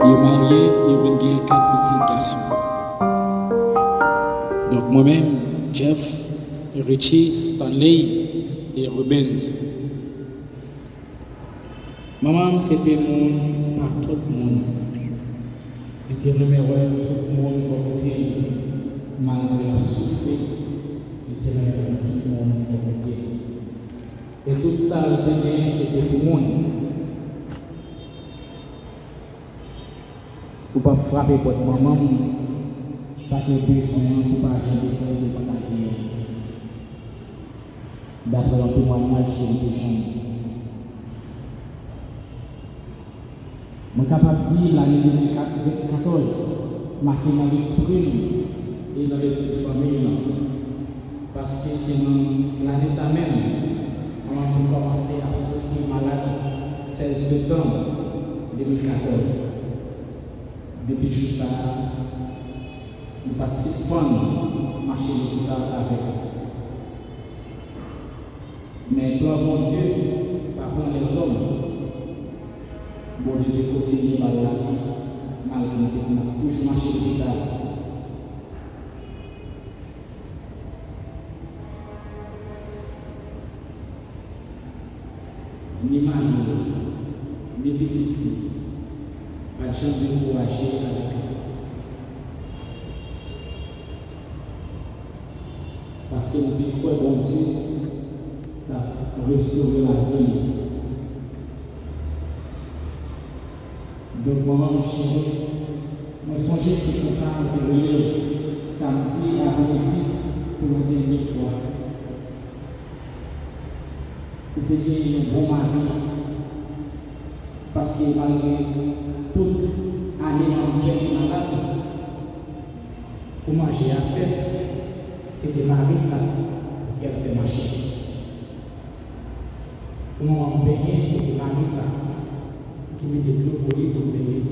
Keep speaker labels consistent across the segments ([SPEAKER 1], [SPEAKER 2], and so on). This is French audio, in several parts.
[SPEAKER 1] Il est marié, il vient de 4 petits garçons. Donc moi-même, Jeff, Richie, Stanley et Rubens. Maman, c'était mon par tout le monde. Il était numéro un, tout le monde côté, malgré la souffrance, il était numéro un, tout le monde côté. Et tout ça, c'était pour le monde. Pour pas frapper votre maman, ça fait besoin pour pas changer ça, c'est pas rien. D'après un témoignage chez les gens. Je suis capable de dire l'année 2014, marqué dans l'esprit et dans l'esprit de famille. Parce que c'est dans l'année ça même, on a commencé à souffrir malade 16 septembre 2014. Depuis tout ça, nous participons à marcher l'hôpital avec. Mais gloire mon Dieu, par contre les hommes, bon Dieu continue par la vie, malgré que nous avons toujours marché l'hôpital. Ni mari, ni petite fille, pas de chance de courager avec eux. Parce que nous croyons bon Dieu de restaurer la vie. Donc, maman, mon chéri, moi, songez c'est comme ça qu'on peut lire samedi après-midi pour une dernière fois. Pour devenir un bon mari. Parce que malgré toute année en fait malade, pour manger à fête, c'était Marissa qui a fait marcher. Pour moi, payer, c'était Marissa qui me développe pour payer.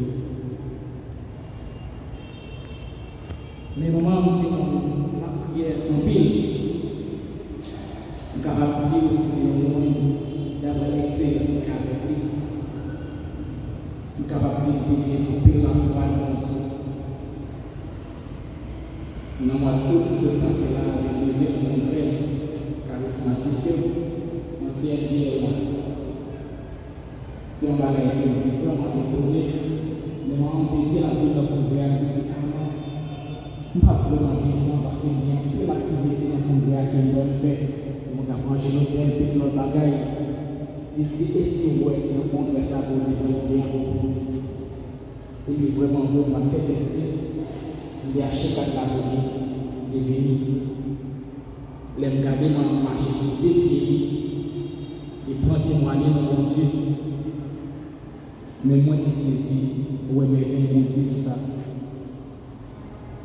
[SPEAKER 1] Mais maman, la prière en pile, je suis capable de dire aussi d'avoir l'expérience avec lui. Je suis capable de dire la foi de Dieu. Nous avons tout ce passé-là avec les étrangers charismatiques, anciens dieux. Si on va aller différent, on va étonner, mais on va dire la vie de Congrès, on dit on va vraiment bien parce qu'il y a toute l'activité dans Congrès qui est bonne fait. C'est mon approche l'hôtel, puis l'autre bagaille. Il dit, et si vous êtes un Congrès, ça vous dit, et puis vraiment, on va faire des petits. Il y a chaque année, il est venu. Les regarder dans le marché sur des pieds, il prend témoigner dans mon Dieu. Mais moi, il saisit, où est mon Dieu, tout ça.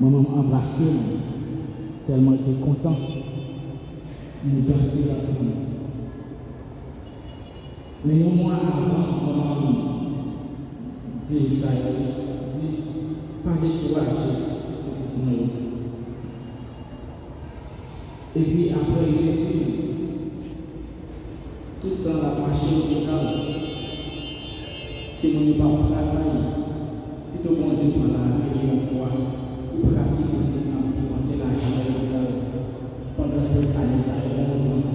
[SPEAKER 1] Maman m'a embrassé, tellement j'étais content. Nous danser la famille. Mais un mois avant, maman dit ça, dit, pas de courage. Et puis après, il est dit, tout le temps la machine locale, si nous ne pas travailler, plutôt qu'on dit pour la vie une fois, il pratique c'est l'argent local. Pendant toute l'année, ça fait 11 ans,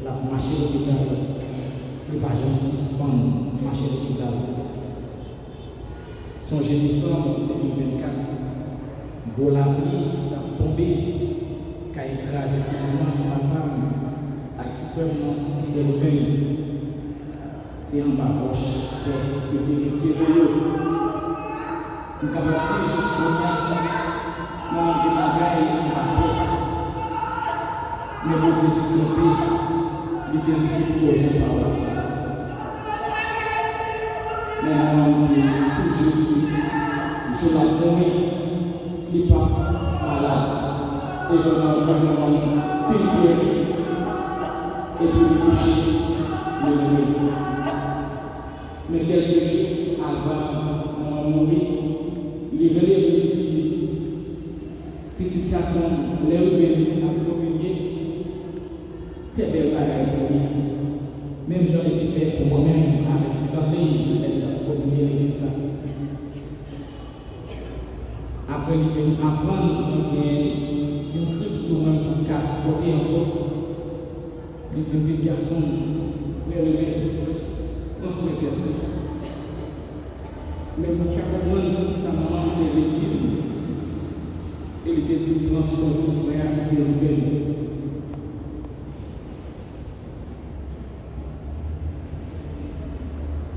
[SPEAKER 1] la machine locale, il va jamais suspendre la machine locale. Son génissant 2024, Golabri a tombé, qui a écrasé son maman, ma femme, activement, il s'est levé. c'est en bas poche, que tu retires l'eau. Nous avons dit jusqu'au non, de la veille, on va faire. Mais vous dites que il était ici pour par ça. Mais on dit toujours dit, je l'ai promis, il n'est pas malade. Et que nous avons filtré et puis coucher le nuit. Mais quelques jours avant mon mourir, il venait me dire, petit garçon, les rebelles à communier, fait belle bagaille pour lui. Même j'en ai fait pour moi-même avec sa famille, avec la communier l'église là. Après, il vient apprendre une crypte sur un casse côté encore. Il dit, petit garçon, relevé, dans ce cœur. Mais mon capable dit sa maman était dit, il était dit, prends son frère, c'est rebelle.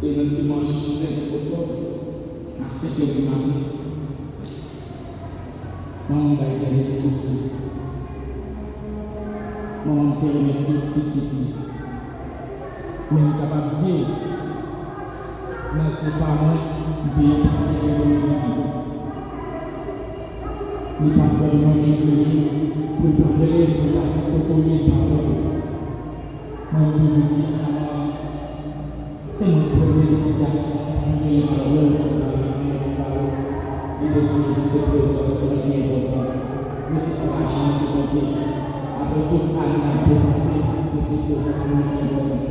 [SPEAKER 1] Et le dimanche 5 octobre, à 5h du matin, maman va être souffrir. Maman te remet tout petit. Mais on est capable de dire, mais ce n'est pas moi qui paye pour faire le monde. Nous ne pouvons pas jour le jour pour parler, pour partir de ton lit par là. Moi, je toujours dis, c'est mon premier petit garçon, je vais parler aussi dans la parole. Il est toujours dit, c'est présence, c'est important. Mais c'est pas la chance de compter. Après tout, à la dépenser, mais c'est présence, c'est important.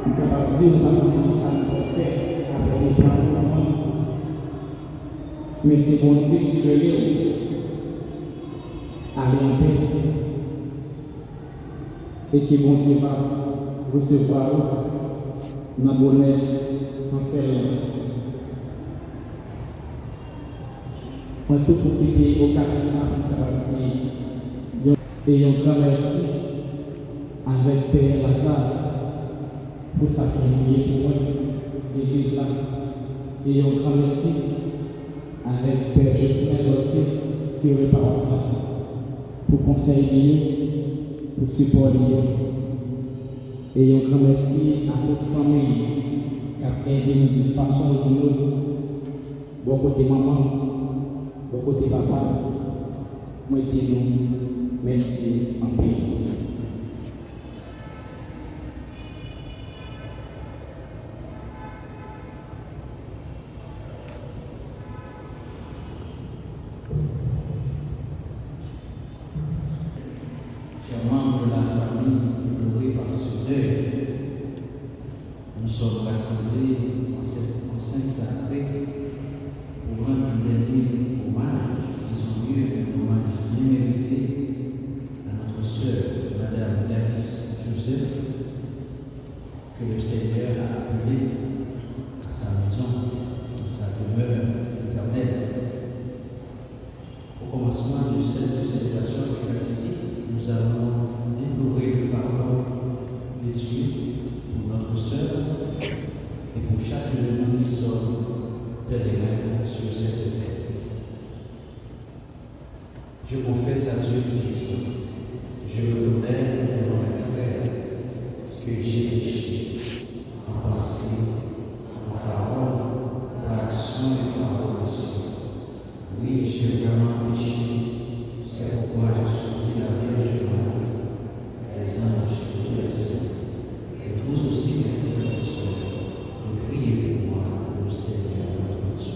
[SPEAKER 1] Nous sommes capables de dire, nous avons dit ça, nous avons fait, après les paroles. Mais c'est bon Dieu qui veut lire. Aller en paix. Et que bon Dieu va recevoir dans le bonheur sans faire. On peut profiter de l'occasion ça pour dire et un grand merci avec Père Lazare pour sa famille pour moi, l'église là. Et un grand merci avec Père Jocelyn aussi qui répare ça pour conseiller, pour supporter. Et un grand merci à toute famille qui a aidé nous d'une façon ou d'une autre. Bon côté maman, bon côté papa, moi dis nous merci en paix.
[SPEAKER 2] Chers membres de la famille, pleurés par ce deuil, nous sommes rassemblés en cette enceinte sacrée pour rendre un dernier hommage, disons mieux, un hommage bien mérité à notre sœur, Madame Gladys Joseph, que le Seigneur a appelée à sa maison, à sa demeure éternelle. Au commencement de cette célébration eucharistique, nous allons implorer le pardon de Dieu pour notre sœur et pour chaque de nous qui sommes pèlerins sur cette terre. Je confesse à Dieu Tout-Puissant, je reconnais devant mes frères que j'ai péché en pensée, en parole, par action et par omission. Oui, j'ai vraiment péché. C'est pourquoi je supplie la Vierge Marie, les anges et tous les saints, et vous aussi, mes frères et sœurs, de prier pour moi, le Seigneur notre Dieu.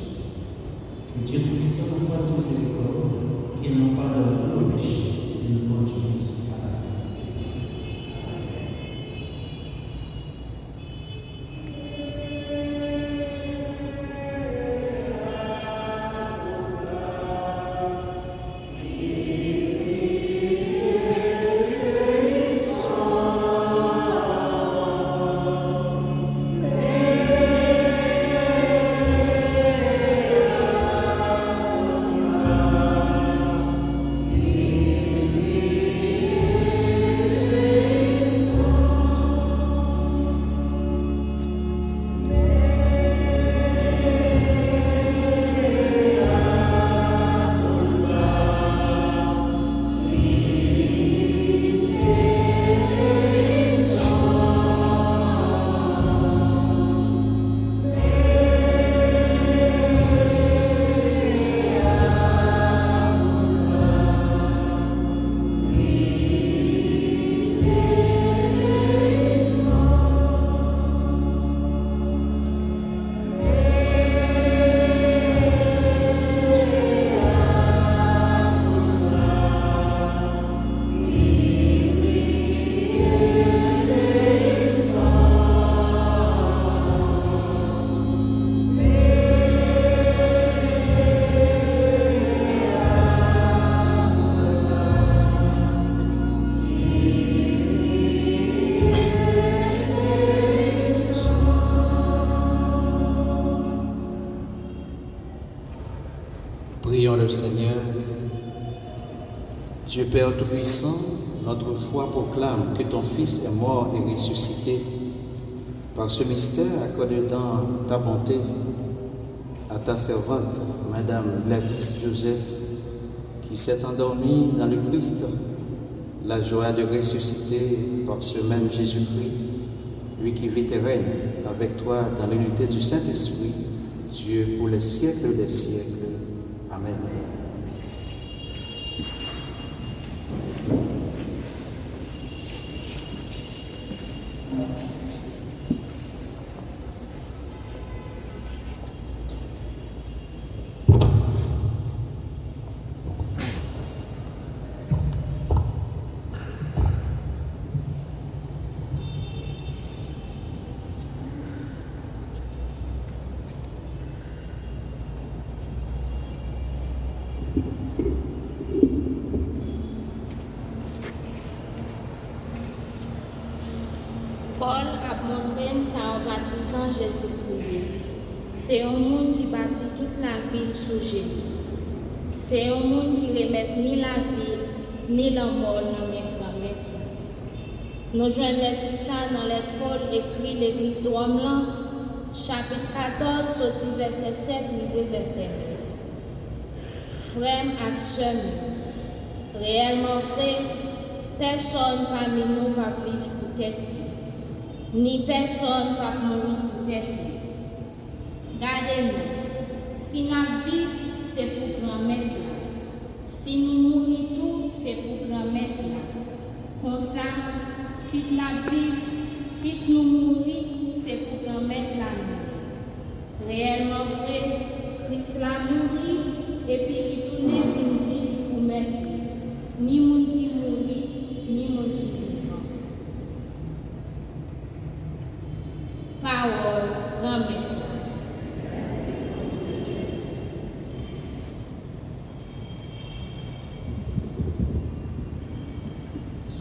[SPEAKER 2] Que Dieu Tout-Puissant nous fasse miséricorde, qu'il nous pardonne tous nos péchés et nous conduise à la vie. Prions le Seigneur. Dieu Père Tout-Puissant, notre foi proclame que ton Fils est mort et ressuscité. Par ce mystère, accorde dans ta bonté à ta servante, Madame Gladys Joseph, qui s'est endormie dans le Christ, la joie de ressusciter par ce même Jésus-Christ, lui qui vit et règne avec toi dans l'unité du Saint-Esprit, Dieu pour les siècles des siècles. Amen.
[SPEAKER 3] Paul a montré sa baptisant Jésus-Christ. C'est un monde qui bâtit toute la ville sous Jésus. C'est un monde qui remet ni la ville, ni la mort dans mes promesses. Nous joignons ça dans les Paul écrit l'Église Rome, chapitre 14, sorti verset 7, arrivé verset 9. Frères, action. Réellement frère, personne parmi nous va vivre pour tête. Ni personne va mourir pour tête. Gardez-nous. Si nous vivons, c'est pour grand-mère. Si nous mourons tout, c'est pour grand-mère. Comme ça, quitte la vie, quitte nous mourir, c'est pour grand-mère la mourir. Réellement frère, Christ l'a mouru et puis il tourne vivre pour mettre. Ni monde qui mourit, ni monde qui vivant. Parole, grand-mère.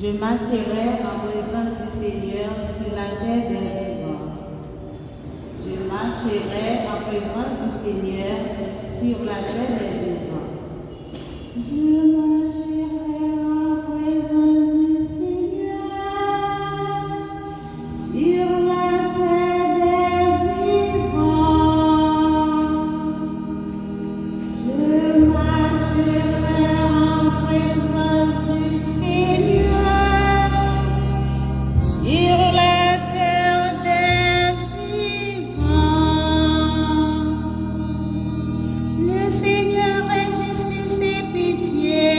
[SPEAKER 4] Je marcherai en présence du Seigneur sur la terre des vivants. Je marcherai en présence du Seigneur sur la terre des vivants. Je marcherai en présence du Seigneur sur la terre des vivants. Je marcherai en présence du Seigneur sur la terre des vivants. Le Seigneur est justice et pitié.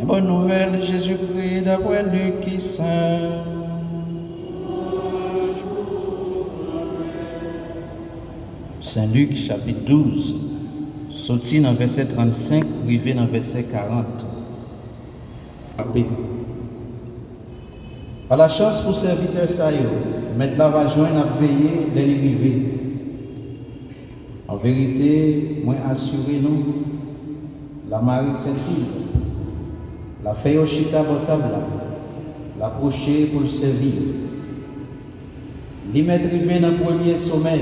[SPEAKER 2] Bonne nouvelle, Jésus-Christ, d'après Luc qui saint. Saint Luc, chapitre 12, sorti dans verset 35, arrivé dans verset 40. À la chance pour serviteur ça, mettre la va joindre à veiller les rivés. En vérité, moi assurez nous, la Marie Saint-Yves, la fait au chita potable, l'approcher pour le servir. L'y mettre rivé dans le premier sommeil,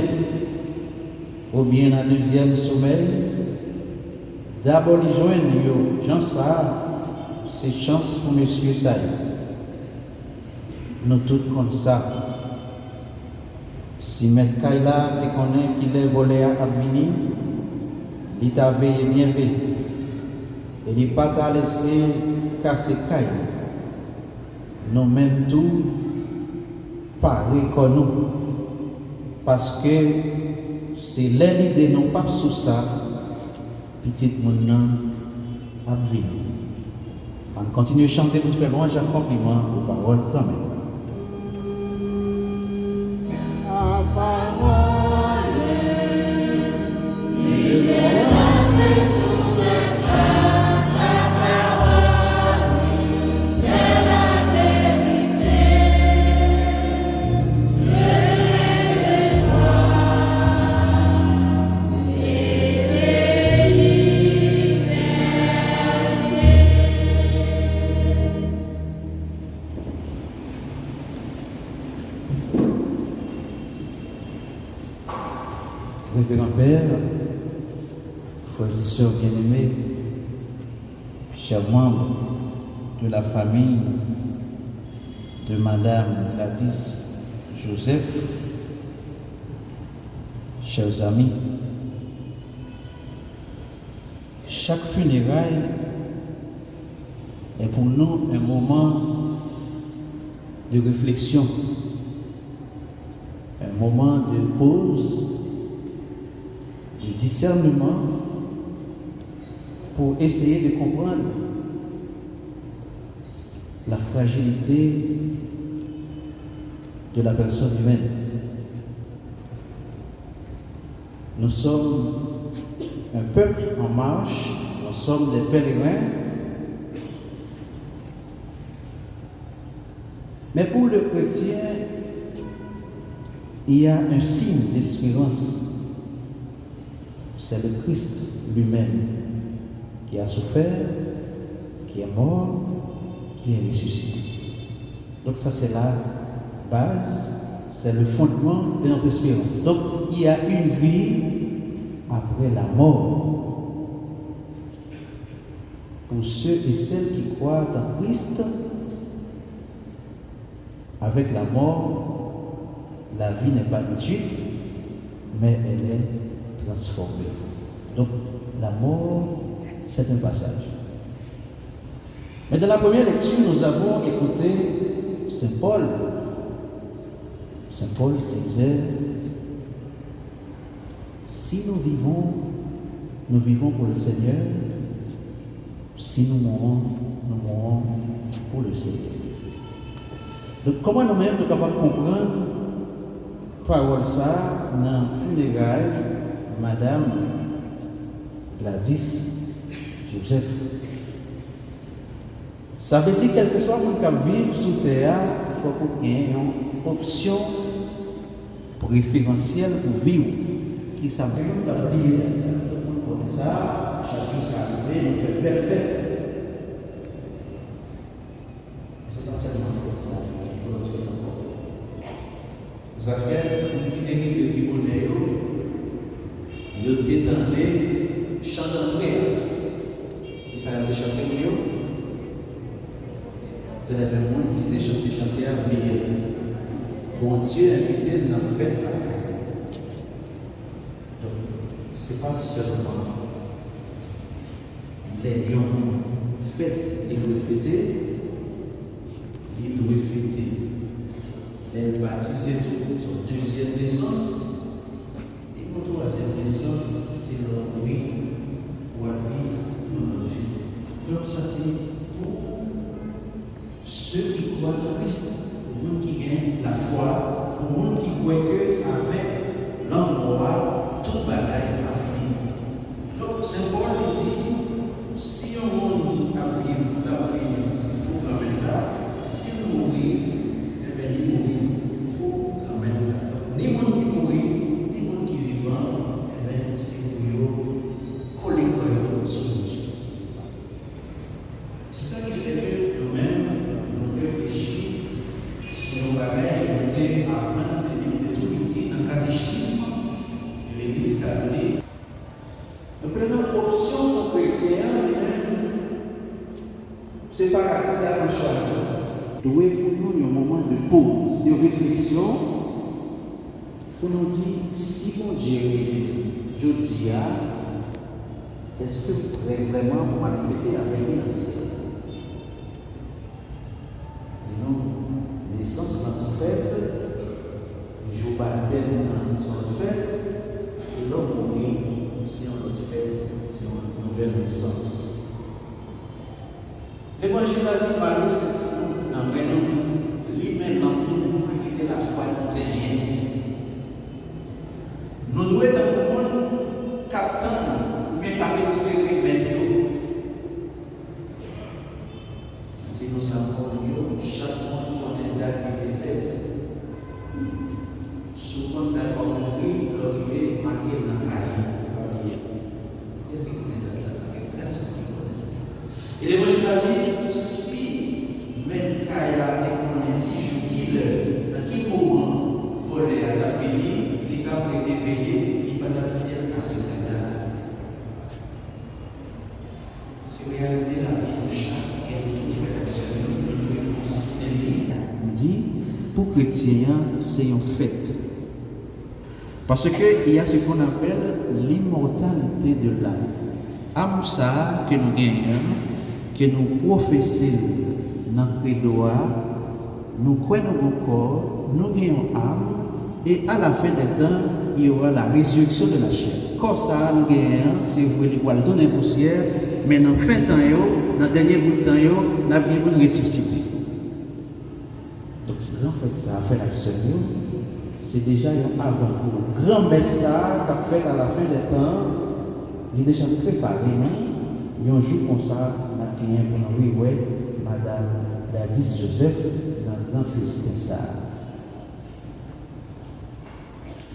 [SPEAKER 2] ou bien dans le deuxième sommeil. D'abord, les joindre, Jean ça, c'est chance pour monsieur ça. Nous tous comme ça. Si M. Kaila te connaît qu'il est volé à venir, il t'a veillé bien veillé. Et il n'a pas t'a laissé casser Kaila. Nous-mêmes tout, pareil comme nous. Parce que c'est l'idée non pas sous ça, petit monde a venir. On continue à chanter pour faire loin accomplissement aux paroles quand même. Révérend Père, frères et sœurs bien-aimés, chers membres de la famille de Madame Gladys Joseph, chers amis, chaque funéraille est pour nous un moment de réflexion, un moment de pause, de discernement pour essayer de comprendre la fragilité de la personne humaine. Nous sommes un peuple en marche, nous sommes des pèlerins, mais pour le chrétien, il y a un signe d'espérance. C'est le Christ lui-même qui a souffert, qui est mort, qui est ressuscité. Donc ça c'est la base, c'est le fondement de notre espérance. Donc il y a une vie après la mort. Pour ceux et celles qui croient en Christ, avec la mort, la vie n'est pas détruite, mais elle est transformée. Donc, la mort, c'est un passage. Mais dans la première lecture, nous avons écouté Saint Paul. Saint Paul disait, si nous vivons pour le Seigneur. Si nous mourons pour le Seigneur. Donc, comment nous-mêmes nous sommes capables de comprendre parole ça dans le funérail Madame Gladys Joseph? Ça veut dire quel que soit mon cas vivre sous terre, il faut qu'on ait une option préférentielle pour vivre. Qui s'appelle la vie de ça, chaque chose qui arrive, nous fait belle fête. C'est pas seulement ça, il faut le faire encore. Ça fait pour quitter le Libonais, le détendre, chanter, qui s'est allé chanter pour eux. Que les gens qui étaient chantés à oublier. Bon Dieu a invité dans la fête la carrière. Donc, ce n'est pas seulement les lions fêtes, ils doivent fêter, les baptisés de son deuxième naissance, et mon troisième naissance, c'est leur vie pour vivre dans notre vie. Donc, ça, c'est pour ceux qui croient en Christ, pour nous qui gagnent la foi, pour nous qui croient qu'avec l'endroit, toute bataille a fini. Donc, Saint Paul dit, si on monde a vivre la vie pour quand même là, si nous mourir, eh bien, nous mourir pour quand même là. Ni monde qui mourit, ni monde qui vivant, eh bien, c'est pour coller sur nous. C'est ça qui fait que nous-mêmes, nous réfléchissons sur nos bagages, nous apprendre des tout petits dans le catéchisme de l'Église catholique. Nous prenons option pour chrétiens, c'est pas la choix. Nous avons un moment de pause, de réflexion, pour nous dire si mon Dieu je dis, est-ce que vous pourrez vraiment fêter avec les anciens? Disons, naissance dans fête, jour baptême dans fête, et l'homme mourir, c'est une autre fête, c'est une nouvelle naissance. L'évangile a dit par nous, c'est un vrai nom, lui-même pour quitter la foi tout est rien. Nous devons être dans le monde captant, ou bien par espérer maintenant. Si nous savons chaque monde qu'on est date qui est faite, souvent d'accord mourir, l'arrivée marquée dans la caille. Qu'est-ce que vous avez dans la presque? Et l'évangile a dit, si même caille là, et qu'on est dit, dans quel moment voler à la venir, l'État va être payé, il va être cassé la date. C'est réalité la vie de chaque. On dit, pour chrétiens, c'est une fête. Parce qu'il y a ce qu'on appelle l'immortalité de l'âme. Âme ça que nous gagnons, que nous professons dans le credo, nous croyons dans nos corps, nous gagnons âme, et à la fin des temps, il y aura la résurrection de la chair. Corps ça, nous gagnons, c'est vous qui va le donner poussière, mais dans la fin de temps, dans le dernier bout de temps, nous avons besoin de ressusciter. Donc, en fait, ça a fait la Seigneur, c'est déjà un avant-goût. Grand message qu'a fait à la fin des temps, il est déjà préparé, non? Un jour comme ça, on a gagné pour nous, oui, Madame Gladys Joseph, dans le grand festin ça.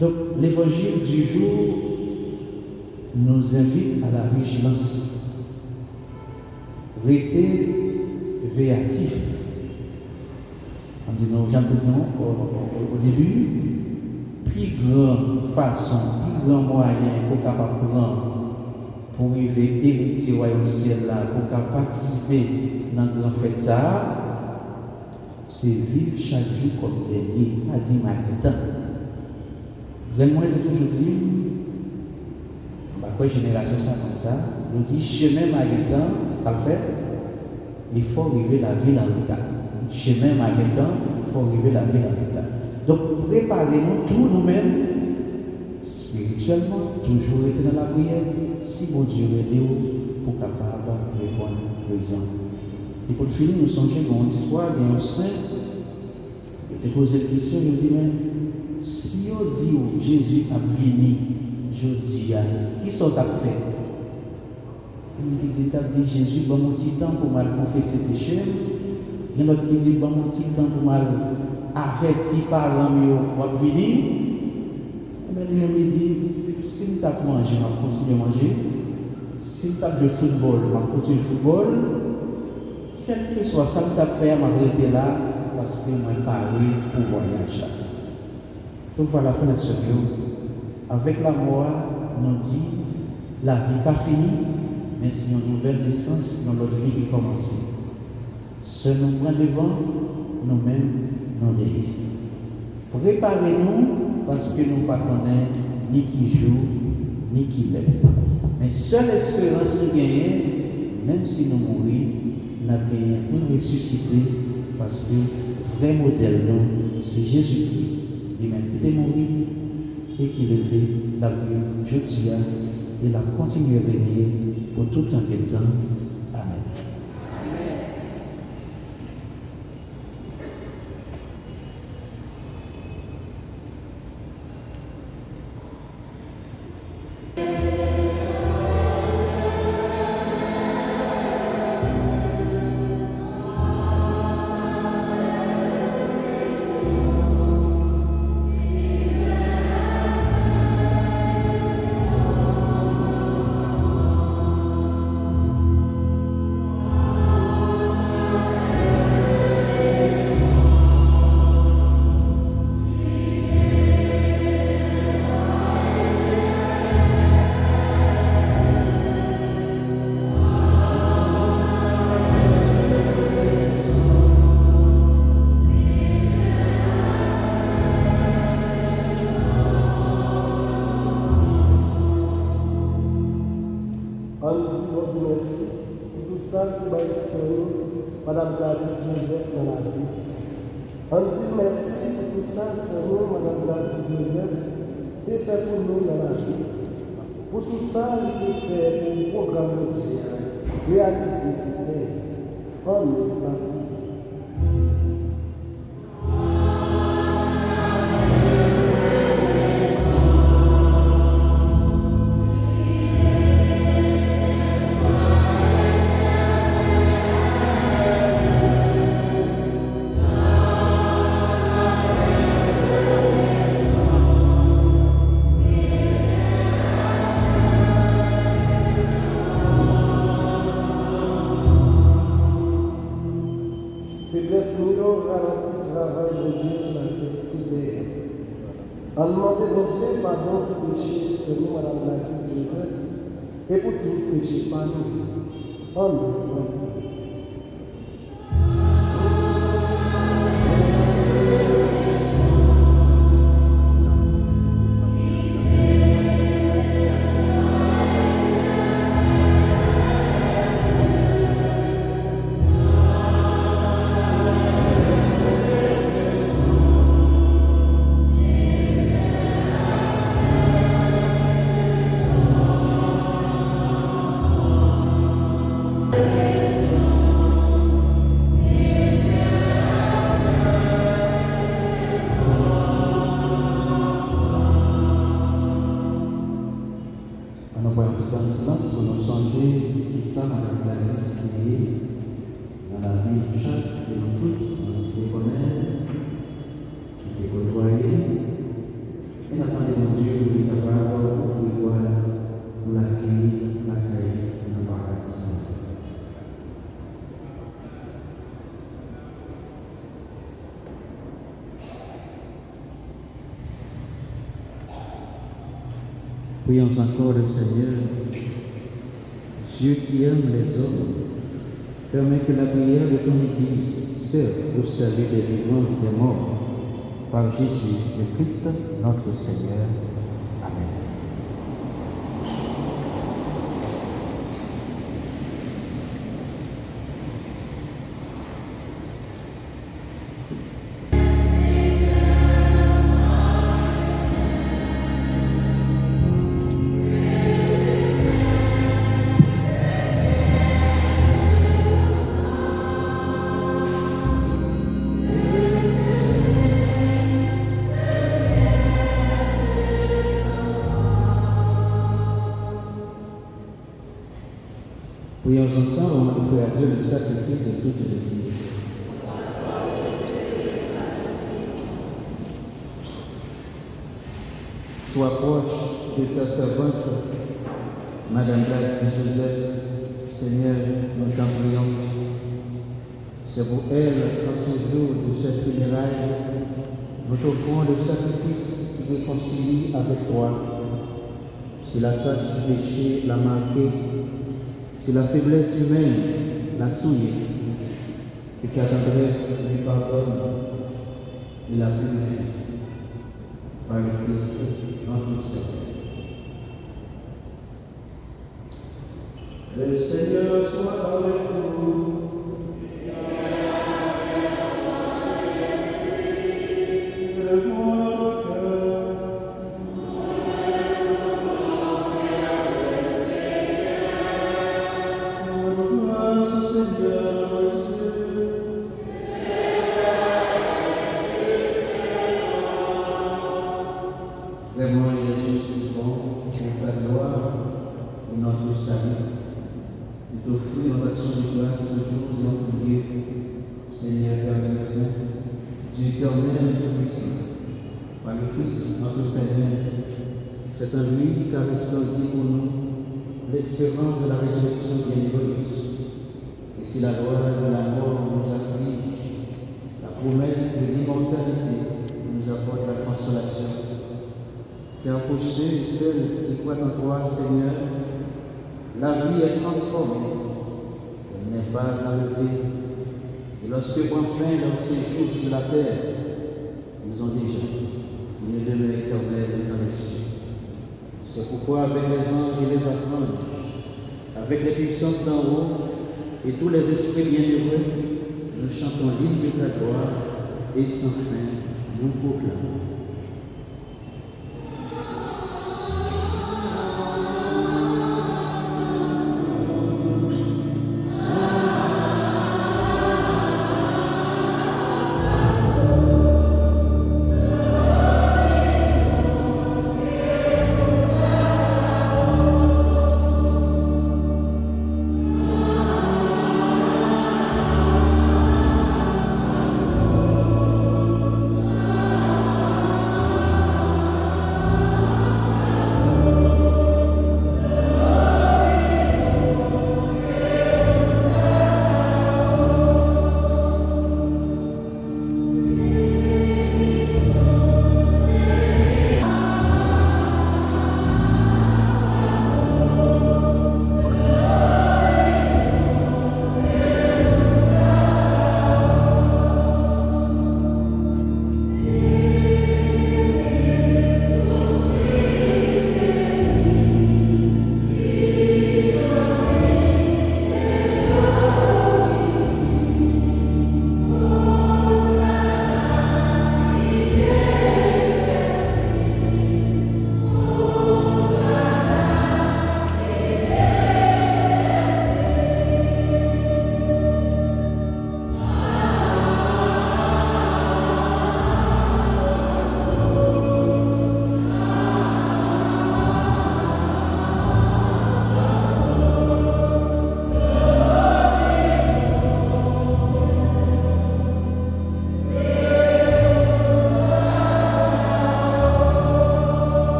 [SPEAKER 2] Donc, l'évangile du jour nous invite à la vigilance. Restez véatif. On dit non, j'en disais au début, plus grande façon, plus grand moyen pour capable prendre pour arriver héritier royaume ciel là, pour capable participer dans le grand fête ça, c'est vivre chaque jour comme dernier, pas dit matin. Vraiment, je toujours dis, après génération ça comme ça, nous dit chemin matin, ça le fait, il faut arriver la ville en retard. Chemin matin, il faut arriver la ville en retard. Donc préparez-nous tous nous-mêmes, spirituellement, toujours être dans la prière, si mon Dieu est là pour capable de répondre présent. Et pour finir, nous songeons dans l'histoire d'un saint, il te pose une question, il dit, mais si on dit que Jésus a venu, je dis, qui sont à faire? Il dit, Jésus, bon, mon petit temps pour mal confesser péché. Il y a d'autres qui disent, bon, mon petit temps pour mal avertir par l'homme pour venir. Et bien, il me dit, si je tape manger, je vais continuer à manger. Si je tape le football, je vais continuer le football. Quel que soit ça, je tape faire, je vais rester là parce que je vais parler pour voyage. Donc voilà la fin de ce vidéo. Avec la mort, nous dit, la vie n'est pas finie, mais c'est une nouvelle naissance dans notre vie qui commence. Seul nous prend devant, nous-mêmes, nous derrière. Préparez-nous parce que nous ne connaissons ni qui joue, ni qui lève. Mais seule espérance nous gagnons, même si nous mourons, nous gagnons pour ressusciter parce que le vrai modèle, c'est Jésus-Christ. Lui-même qui est mort et qui levait la vie aujourd'hui et la continuer à régner pour tout un temps. Amen.
[SPEAKER 5] Madame Gladys Joseph dans la vie. On dit merci pour tout ça, Seigneur, Madame Gladys Joseph, et fait pour nous dans la vie. Pour tout ça, il est fait pour le programme de réaliser ce terre. Amen. On demandait d'objet pardon pour pécher selon Madame Gladys Joseph et pour tout péché par nous. Amen.
[SPEAKER 6] Prions encore le Seigneur. Dieu qui aime les hommes, permet que la prière de ton Église serve au salut des vivants et des morts. Par Jésus le Christ, notre Seigneur. Amen. Prions ensemble, on offre à Dieu le sacrifice de toute l'Église. Sois proche de ta servante, Madame Gladys Joseph, Seigneur, nous t'en prions. C'est pour elle, en ce jour de cette funérailles, nous t'offrons le sacrifice qui réconcilie avec toi. Si la tâche du péché l'a marqué, si la faiblesse humaine l'a souillé, et que ta tendresse lui pardonne et la purifie par le Christ notre Seigneur. Le Seigneur soit avec vous. Vraiment, il est juste bon pour ta gloire et notre salut. Et t'offrir notre action de grâce toujours et en tout lieu, Seigneur Père Saint, Dieu éternel et tout-puissant, par le Christ notre Seigneur. C'est en lui qu'a resplendi pour nous l'espérance de la résurrection bienheureuse. Et si la gloire de la mort nous afflige, la promesse de l'immortalité nous apporte la consolation. Car pour ceux et celles qui croient en toi, Seigneur, la vie est transformée, elle n'est pas enlevée. Et lorsque prend fin leur séjour sur la terre, ils ont déjà une demeure éternelle dans les cieux. C'est pourquoi avec les anges et les archanges, avec les puissances d'en haut, et tous les esprits bienheureux, nous chantons l'hymne de ta gloire et sans fin, nous proclamons.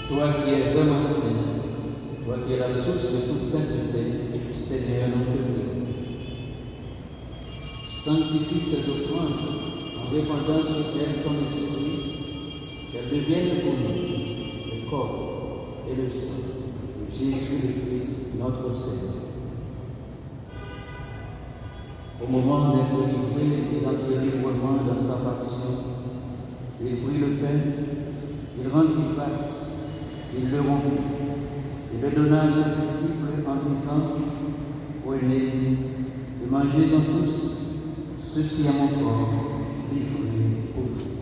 [SPEAKER 6] Toi qui es vraiment saint, toi qui es la source de toute sainteté, Seigneur, nous te prions. Sanctifie cette offrande en répandant sur elle ton esprit, qu'elle devienne pour nous le corps et le sang de Jésus le Christ, notre Seigneur. Au moment d'être livré et d'entrer librement dans sa passion, il prit le pain, il rendit grâce, il le rompit, il le donna à ses disciples en disant, prenez et mangez-en tous, ceci est mon corps, livré pour vous.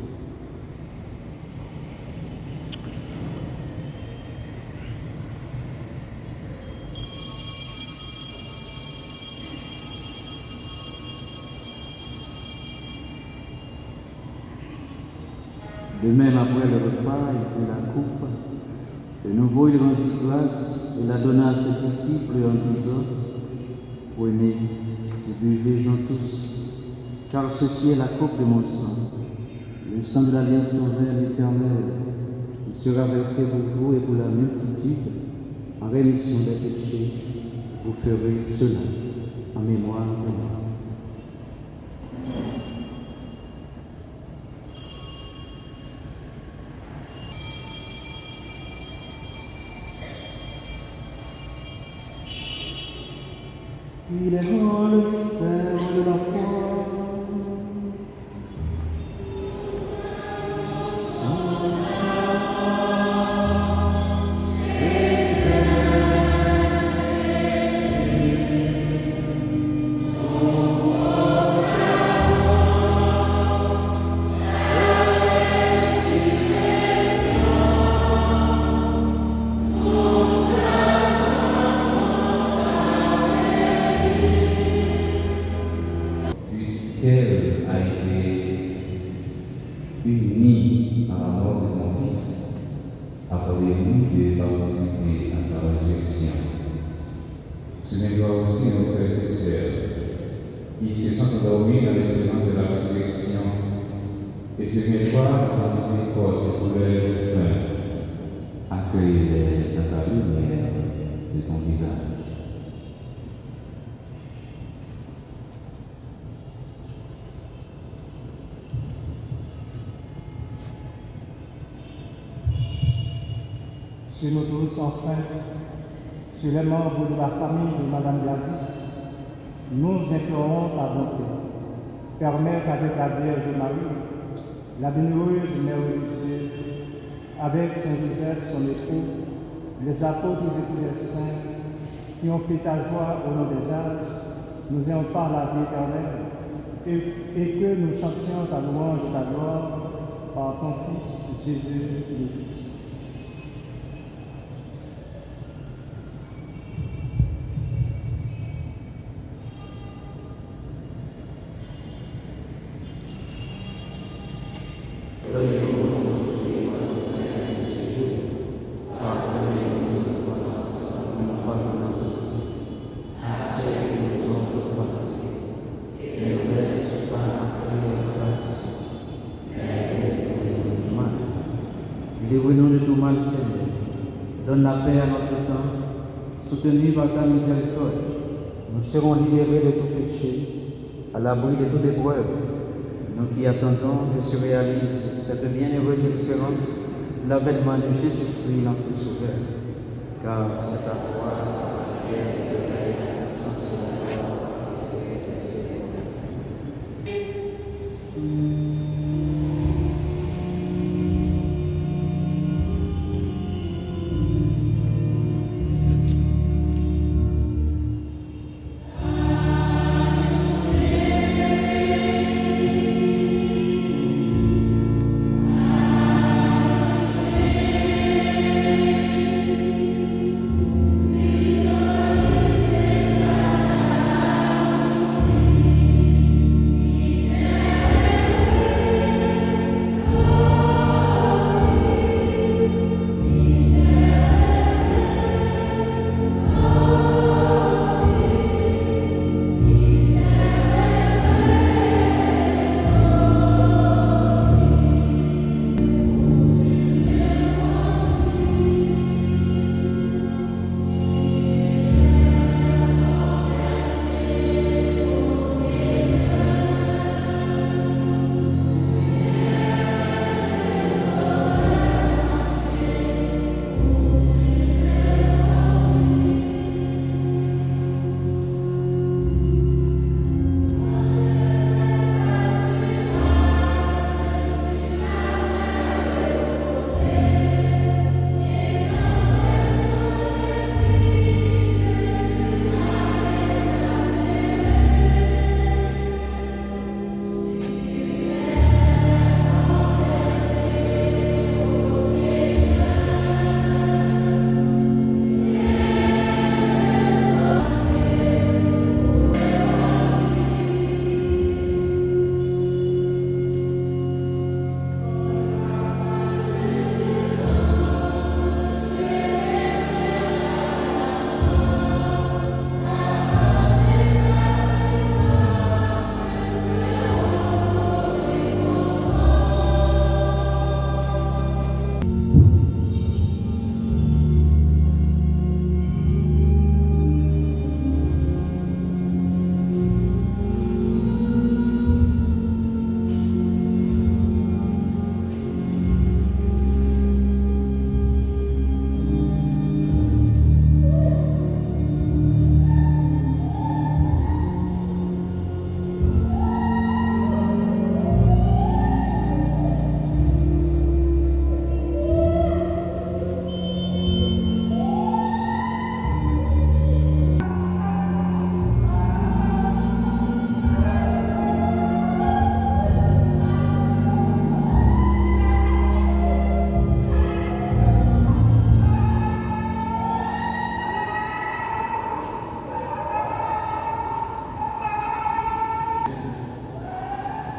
[SPEAKER 6] De même, après le repas, il prit la coupe. De nouveau, il rendit grâce et la donna à ses disciples en disant, prenez et buvez-en tous, car ceci est la coupe de mon sang, le sang de l'alliance nouvelle et éternelle, qui sera versé pour vous et pour la multitude, en rémission des péchés. Vous ferez cela en mémoire de moi. Il est grand le mystère de la foi.
[SPEAKER 7] Puisqu'elle a été unie à la mort de ton Fils, accordez-nous de participer à sa résurrection. Souviens-toi aussi, nos frères et sœurs, qui se sont endormis dans l'espérance de la résurrection, et souviens-toi de la miséricorde de tous leurs fins. Accueille-les dans ta lumière de ton visage.
[SPEAKER 1] Sur nos tous sans fin, sur les membres de la famille de Madame Gladys, nous implorons ta bonté. Permets qu'avec la Vierge Marie, la bienheureuse Mère de Dieu, avec Saint Joseph, son époux,
[SPEAKER 8] les apôtres et tous les saints qui ont fait ta joie au long des âges, nous ayons par la vie éternelle, et que nous chantions ta louange et ta gloire par ton Fils Jésus le Christ.
[SPEAKER 6] Délivrez-nous de tout mal, Seigneur. Donne la paix à notre temps. Soutenus par ta miséricorde, nous serons libérés de tout péché, à l'abri de toute épreuve. Nous qui attendons que se réalise cette bienheureuse espérance, l'avènement de Jésus-Christ, notre Sauveur. Car c'est à toi, Seigneur, de la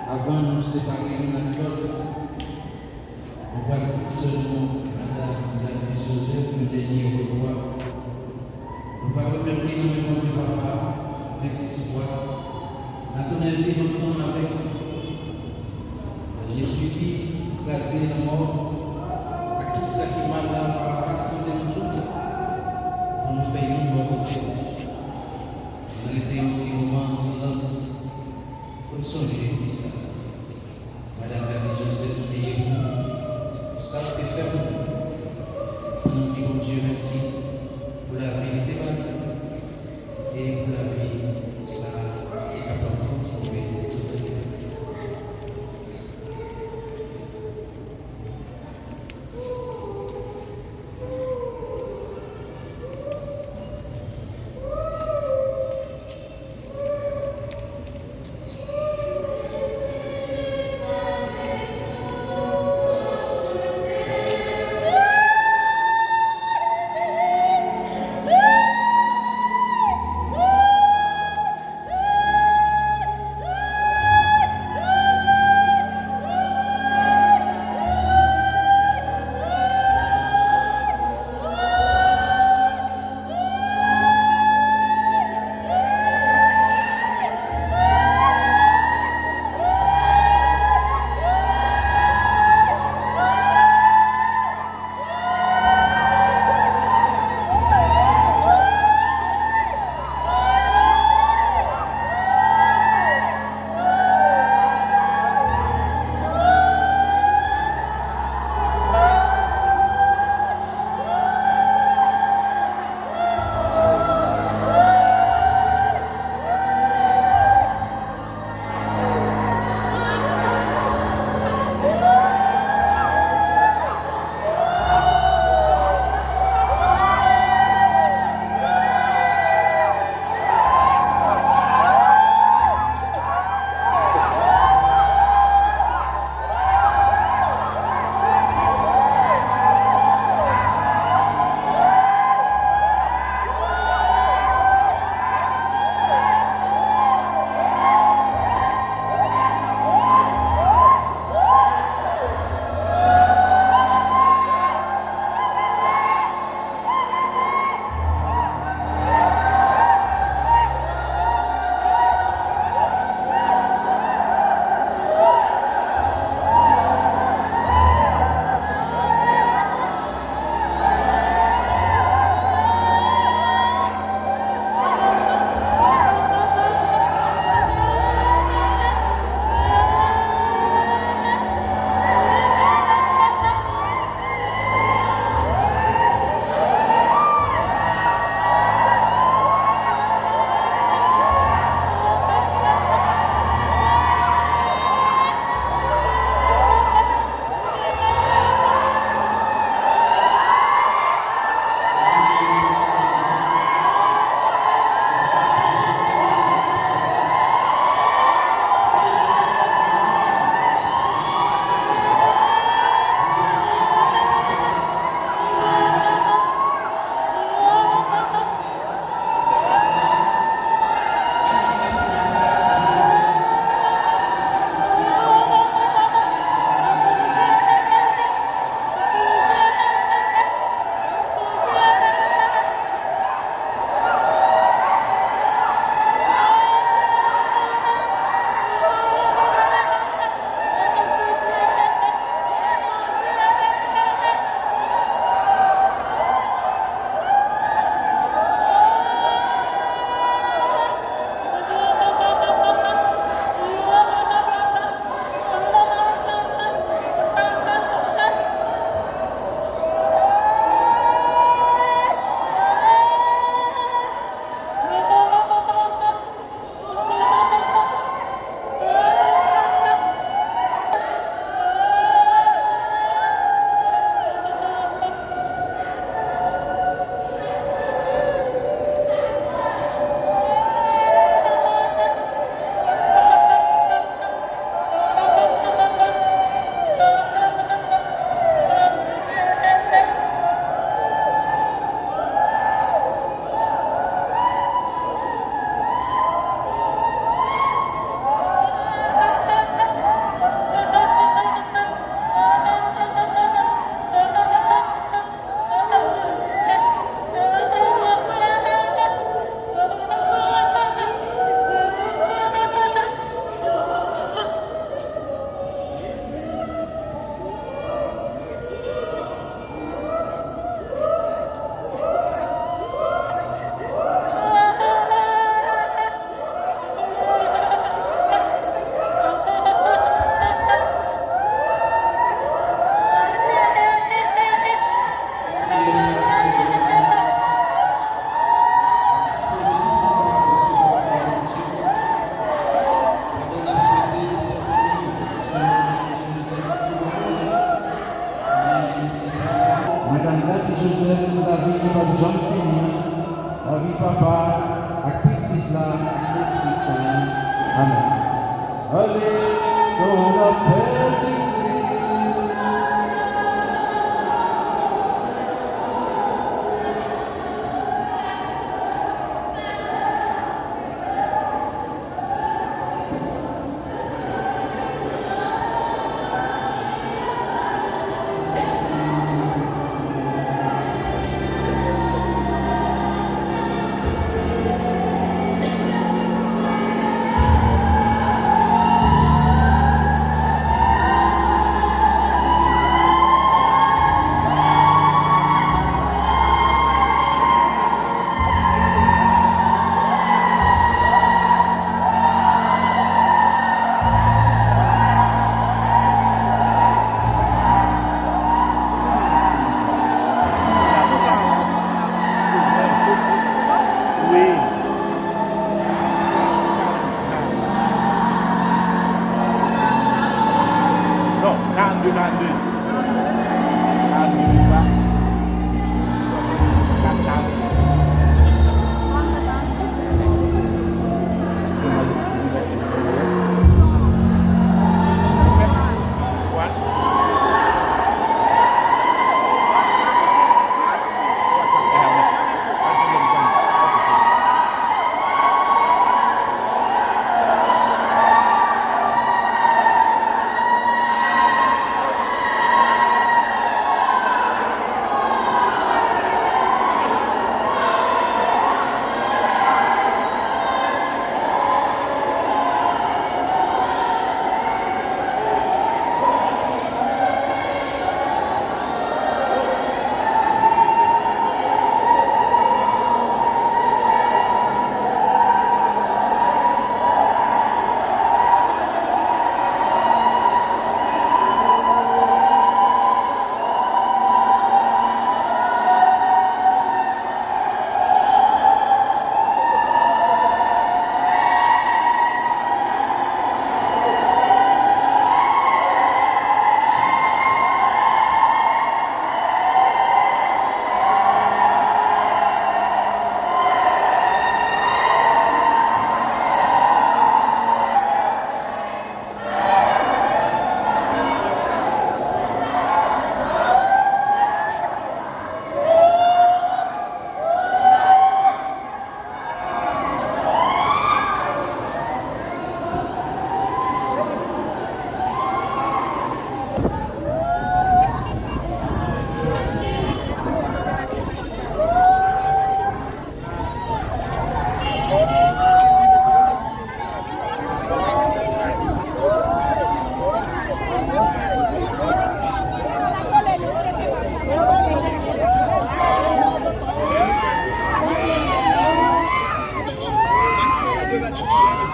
[SPEAKER 2] Avant de nous séparer l'un de l'autre, on va dire seulement Madame Gladys Joseph, le dernier au revoir. Nous allons remercier dans le Dieu Papa avec espoir. Nous allons vivre ensemble avec Jésus qui crasé la mort, à tout ça qui m'a rassemblé nous toutes pour nous faire une bonne vie. Nous arrêtons un petit moment en silence pour songer tout ça. Madame Gladys Joseph, ayez-vous ça que fait pour nous. Nous disons Dieu merci pour la vérité et pour la vie, ça est capable de continuer toute la vie.
[SPEAKER 6] Papa, à petit là, à l'Esprit Saint. Amen. Allez, dans la paix du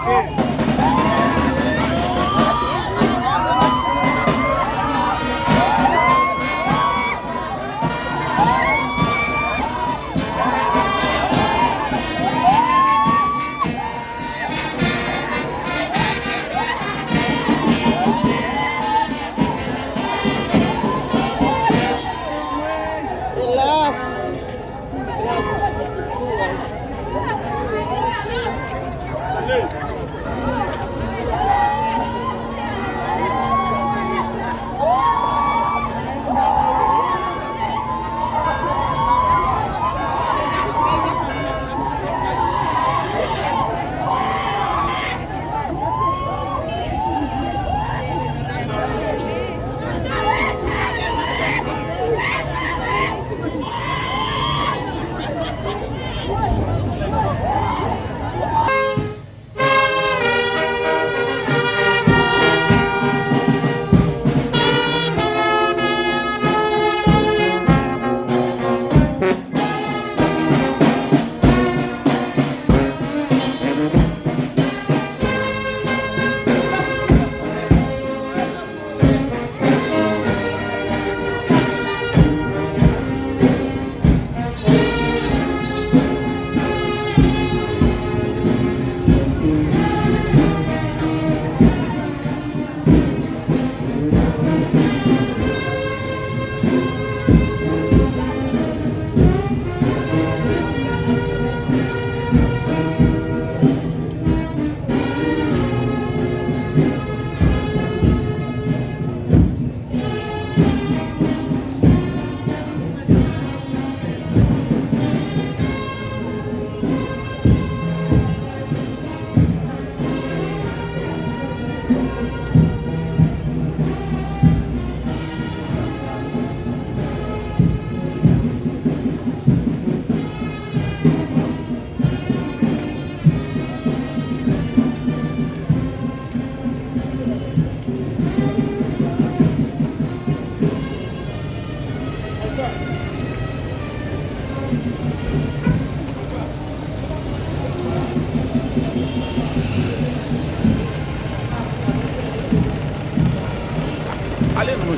[SPEAKER 6] Christ.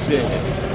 [SPEAKER 9] sujet